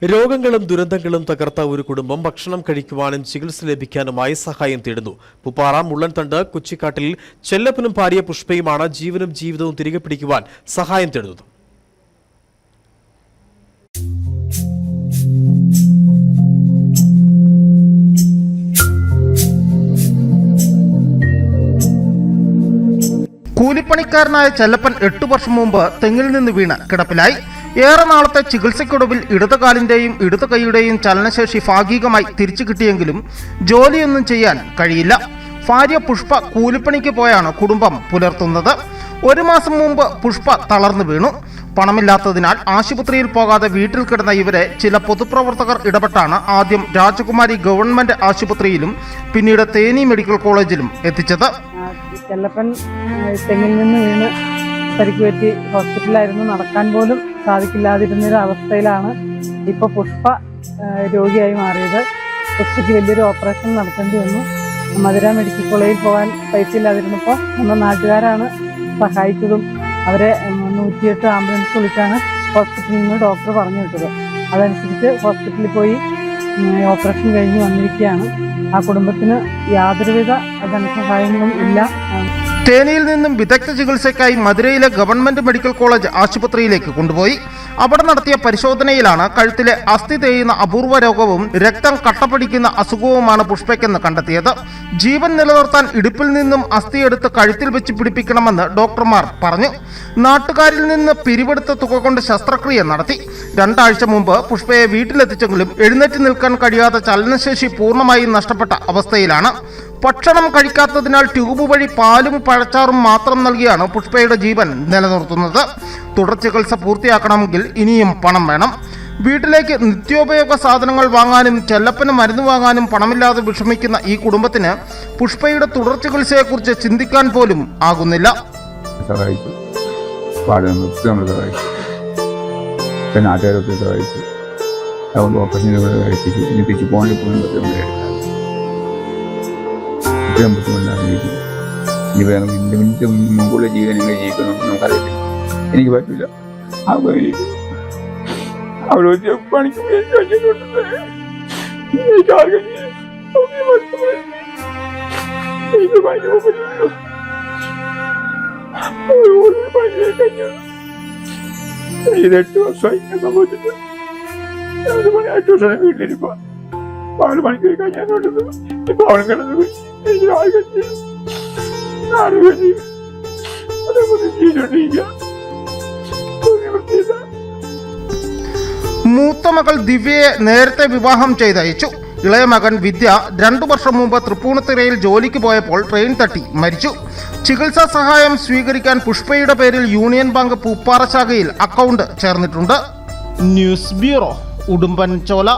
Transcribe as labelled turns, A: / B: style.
A: രോഗങ്ങളും ദുരന്തങ്ങളും തകർത്ത ഒരു കുടുംബം ഭക്ഷണം കഴിക്കുവാനും ചികിത്സ ലഭിക്കാനുമായി സഹായം തേടുന്നു. പുപ്പാറ മുള്ളൻതണ്ട് കുച്ചിക്കാട്ടിൽ ചെല്ലപ്പനും ഭാര്യ പുഷ്പയുമാണ് ജീവനും ജീവിതവും തിരികെ പിടിക്കുവാൻ സഹായം തേടുന്നത്.
B: കൂലിപ്പണിക്കാരനായ ചെല്ലപ്പൻ 8 വർഷം മുമ്പ് തെങ്ങിൽ നിന്ന് വീണ് കിടപ്പിലായി. ഏറെ നാളത്തെ ചികിത്സയ്ക്കൊടുവിൽ ഇടതുകാലിന്റെയും ഇടതു കൈയുടെയും ചലനശേഷി ഭാഗികമായി തിരിച്ചു കിട്ടിയെങ്കിലും ജോലിയൊന്നും ചെയ്യാൻ കഴിയില്ല. ഭാര്യ പുഷ്പ കൂലിപ്പണിക്ക് പോയാണ് കുടുംബം പുലർത്തുന്നത്. 1 മാസം മുമ്പ് പുഷ്പ തളർന്നു വീണു. പണമില്ലാത്തതിനാൽ ആശുപത്രിയിൽ പോകാതെ വീട്ടിൽ കിടന്ന ഇവരെ ചില പൊതുപ്രവർത്തകർ ഇടപെട്ടാണ് ആദ്യം രാജകുമാരി ഗവൺമെന്റ് ആശുപത്രിയിലും പിന്നീട് തേനി മെഡിക്കൽ കോളേജിലും എത്തിച്ചത്.
C: ചെല്ലപ്പൻ തെങ്ങിൽ നിന്ന് വീണ് പരിക്ക് പറ്റി ഹോസ്പിറ്റലായിരുന്നു. നടക്കാൻ പോലും സാധിക്കില്ലാതിരുന്നൊരു അവസ്ഥയിലാണ് ഇപ്പോൾ പുഷ്പ രോഗിയായി മാറിയത്. പുഷ്പയ്ക്ക് വലിയൊരു ഓപ്പറേഷൻ നടത്തേണ്ടി വന്നു. മധുര മെഡിക്കൽ കോളേജിൽ പോകാൻ പൈസ ഇല്ലാതിരുന്നപ്പോൾ നമ്മുടെ നാട്ടുകാരാണ് സഹായിച്ചതും. അവരെ 108 ആംബുലൻസ് വിളിച്ചാണ് ഹോസ്പിറ്റലിൽ നിന്ന് ഡോക്ടർ പറഞ്ഞു വിട്ടത്. അതനുസരിച്ച് ഹോസ്പിറ്റലിൽ പോയി ഓപ്പറേഷൻ കഴിഞ്ഞ് വന്നിരിക്കുകയാണ്. ആ കുടുംബത്തിന് യാതൊരുവിധ ധനസഹായങ്ങളും ഇല്ല.
B: തേനിയിൽ നിന്നും വിദഗ്ധ ചികിത്സയ്ക്കായി മധുരയിലെ ഗവൺമെന്റ് മെഡിക്കൽ കോളേജ് ആശുപത്രിയിലേക്ക് കൊണ്ടുപോയി. അവിടെ നടത്തിയ പരിശോധനയിലാണ് കഴുത്തിലെ അസ്ഥി തേയുന്ന അപൂർവ രോഗവും രക്തം കട്ടപിടിക്കുന്ന അസുഖവുമാണ് പുഷ്പയ്ക്കെന്ന് കണ്ടെത്തിയത്. ജീവൻ നിലനിർത്താൻ ഇടുപ്പിൽ നിന്നും അസ്ഥിയെടുത്ത് കഴുത്തിൽ വെച്ച് പിടിപ്പിക്കണമെന്ന് ഡോക്ടർമാർ പറഞ്ഞു. നാട്ടുകാരിൽ നിന്ന് പിരിവെടുത്ത തുക കൊണ്ട് ശസ്ത്രക്രിയ നടത്തി. 2 ആഴ്ച മുമ്പ് പുഷ്പയെ വീട്ടിലെത്തിച്ചെങ്കിലും എഴുന്നേറ്റ് നിൽക്കാൻ കഴിയാതെ ചലനശേഷി പൂർണ്ണമായും നഷ്ടപ്പെട്ട അവസ്ഥയിലാണ്. ഭക്ഷണം കഴിക്കാത്തതിനാൽ ട്യൂബ് വഴി പാലും പഴച്ചാറും മാത്രം നൽകിയാണ് പുഷ്പയുടെ ജീവൻ നിലനിർത്തുന്നത്. തുടർ ചികിത്സ പൂർത്തിയാക്കണമെങ്കിൽ ഇനിയും പണം വേണം. വീട്ടിലേക്ക് നിത്യോപയോഗ സാധനങ്ങൾ വാങ്ങാനും ചെല്ലപ്പന് മരുന്ന് വാങ്ങാനും പണമില്ലാതെ വിഷമിക്കുന്ന ഈ കുടുംബത്തിന് പുഷ്പയുടെ തുടർ ചികിത്സയെക്കുറിച്ച് ചിന്തിക്കാൻ പോലും ആകുന്നില്ല.
D: മുമ്പുള്ള ജീവൻ എങ്ങനെ ജീവിക്കണം നമുക്കറിയില്ല. എനിക്ക് പറ്റില്ല. അവിടെ പണിക്ക് ഇത് 8 വർഷമായി സംഭവിച്ചിട്ട് 8 വർഷം വീട്ടിലിരിപ്പോ 4 മണിക്കൂർ കഴിഞ്ഞാൽ ഇപ്പൊ അവനും കിടന്നു.
B: മൂത്ത മകൾ ദിവ്യയെ നേരത്തെ വിവാഹം ചെയ്തയച്ചു. ഇളയ മകൻ വിദ്യ 2 വർഷം മുമ്പ് തൃപ്പൂണിത്തുറയിൽ ജോലിക്ക് പോയപ്പോൾ ട്രെയിൻ തട്ടി മരിച്ചു. ചികിത്സാ സഹായം സ്വീകരിക്കാൻ പുഷ്പയുടെ പേരിൽ യൂണിയൻ ബാങ്ക് പൂപ്പാറ ശാഖയിൽ അക്കൗണ്ട് ചേർന്നിട്ടുണ്ട്. News bureau, Udumbanchola.